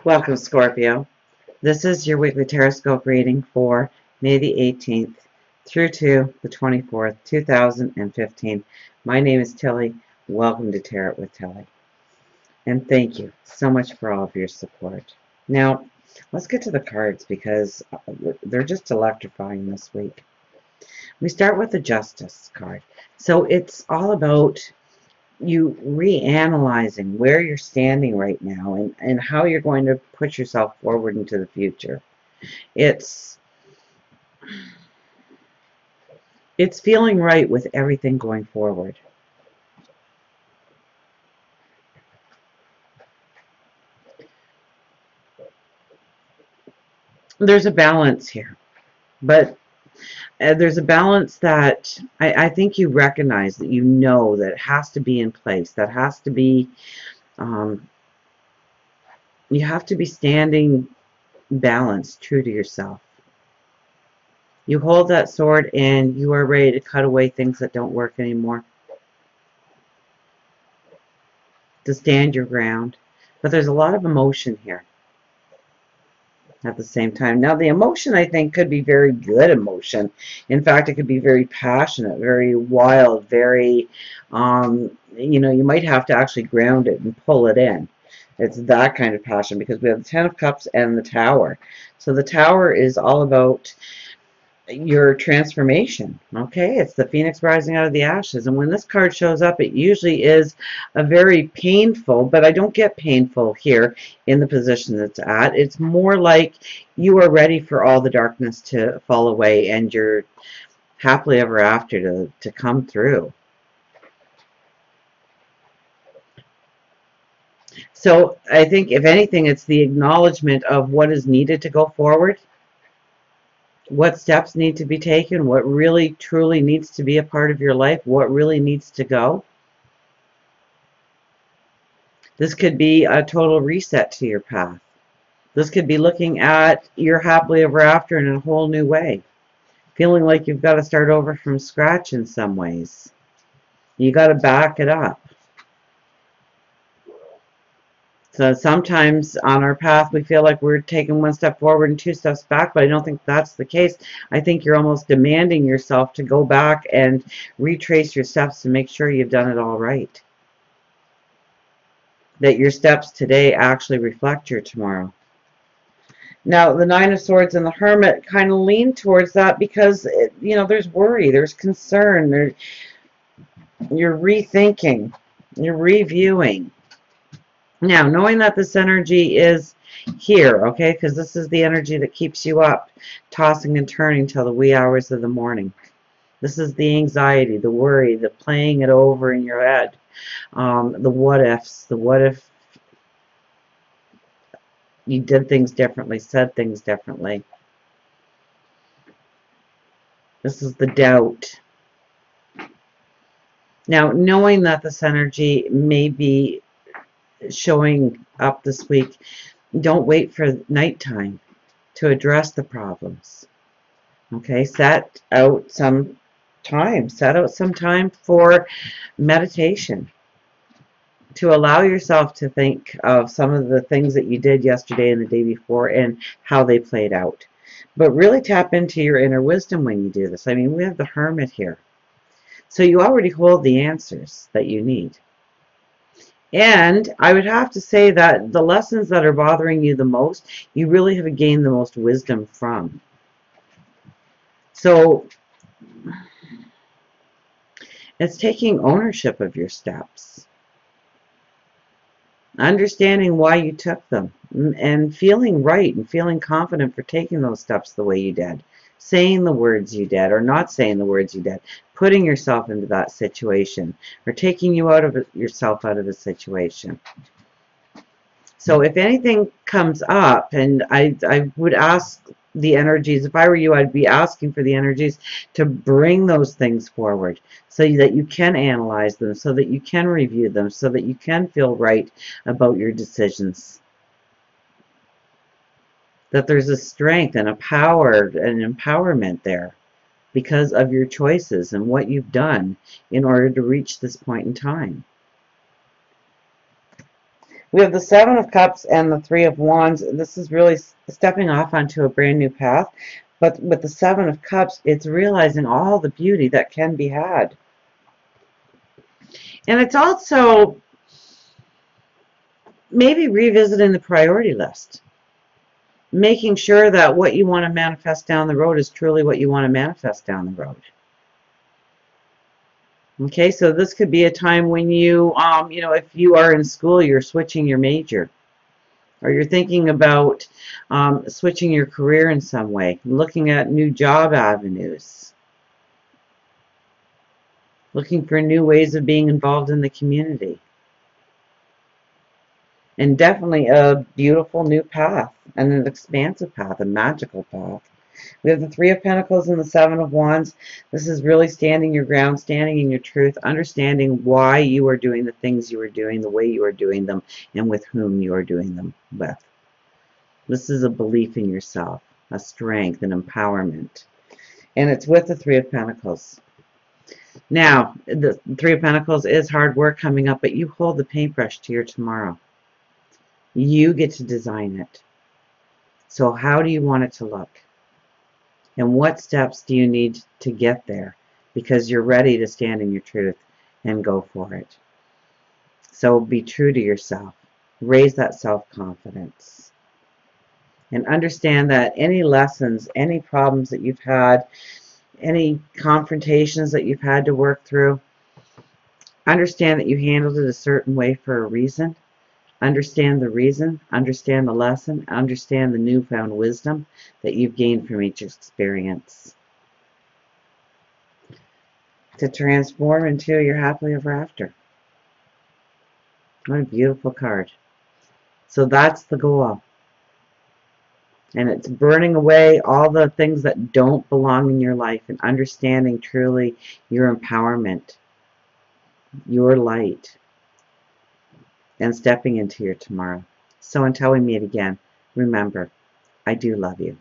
Welcome, Scorpio. This is your weekly Teroscope reading for May the 18th through to the 24th, 2015. My name is Tilly. Welcome to Tarot with Tilly. And thank you so much for all of your support. Now, let's get to the cards because they're just electrifying this week. We start with the Justice card. So it's all about you reanalyzing where you're standing right now and how you're going to push yourself forward into the future. It's feeling right with everything going forward. There's a balance here, but there's a balance that I think you recognize, that you know that it has to be in place, that has to be, you have to be standing balanced, true to yourself. You hold that sword and you are ready to cut away things that don't work anymore, to stand your ground. But there's a lot of emotion here at the same time. Now, the emotion, I think, could be very good emotion. In fact, it could be very passionate, very wild, very, you might have to actually ground it and pull it in. It's that kind of passion because we have the Ten of Cups and the Tower. So the Tower is all about your transformation. Okay, it's the phoenix rising out of the ashes, and when this card shows up, it usually is a very painful, but I don't get painful here in the position it's at. It's more like you are ready for all the darkness to fall away and you're happily ever after to come through. So I think, if anything, it's the acknowledgement of what is needed to go forward, what steps need to be taken, what really truly needs to be a part of your life, what really needs to go. This could be a total reset to your path. This could be looking at your happily ever after in a whole new way, feeling like you've got to start over from scratch in some ways. You got to back it up. So sometimes on our path we feel like we're taking one step forward and two steps back, but I don't think that's the case. I think you're almost demanding yourself to go back and retrace your steps to make sure you've done it all right. That your steps today actually reflect your tomorrow. Now, the Nine of Swords and the Hermit kind of lean towards that because, there's worry, there's concern, you're rethinking, you're reviewing. Now, knowing that this energy is here, okay, because this is the energy that keeps you up, tossing and turning till the wee hours of the morning. This is the anxiety, the worry, the playing it over in your head, the what ifs, the what if you did things differently, said things differently. This is the doubt. Now, knowing that this energy may be showing up this week, don't wait for nighttime to address the problems. Okay, set out some time for meditation, to allow yourself to think of some of the things that you did yesterday and the day before and how they played out. But really tap into your inner wisdom when you do this. I mean, we have the Hermit here. So you already hold the answers that you need. And I would have to say that the lessons that are bothering you the most, you really have gained the most wisdom from. So it's taking ownership of your steps, understanding why you took them, and feeling right and feeling confident for taking those steps the way you did, saying the words you did or not saying the words you did, putting yourself into that situation or taking yourself out of a situation. So if anything comes up, and I would ask the energies, if I were you, I'd be asking for the energies to bring those things forward so that you can analyze them, so that you can review them, so that you can feel right about your decisions. That there's a strength and a power and empowerment there because of your choices and what you've done in order to reach this point in time. We have the Seven of Cups and the Three of Wands. This is really stepping off onto a brand new path. But with the Seven of Cups, it's realizing all the beauty that can be had. And it's also maybe revisiting the priority list. Making sure that what you want to manifest down the road is truly what you want to manifest down the road. Okay, so this could be a time when you, if you are in school, you're switching your major. Or you're thinking about switching your career in some way. Looking at new job avenues. Looking for new ways of being involved in the community. And definitely a beautiful new path, and an expansive path, a magical path. We have the Three of Pentacles and the Seven of Wands. This is really standing your ground, standing in your truth, understanding why you are doing the things you are doing, the way you are doing them, and with whom you are doing them with. This is a belief in yourself, a strength, an empowerment. And it's with the Three of Pentacles. Now, the Three of Pentacles is hard work coming up, but you hold the paintbrush to your tomorrow. You get to design it. So how do you want it to look? And what steps do you need to get there? Because you're ready to stand in your truth and go for it. So be true to yourself. Raise that self-confidence. And understand that any lessons, any problems that you've had, any confrontations that you've had to work through, understand that you handled it a certain way for a reason. Understand the reason, understand the lesson, understand the newfound wisdom that you've gained from each experience. To transform into your happily ever after. What a beautiful card. So that's the goal. And it's burning away all the things that don't belong in your life and understanding truly your empowerment, your light, and stepping into your tomorrow. So until we meet again, remember, I do love you.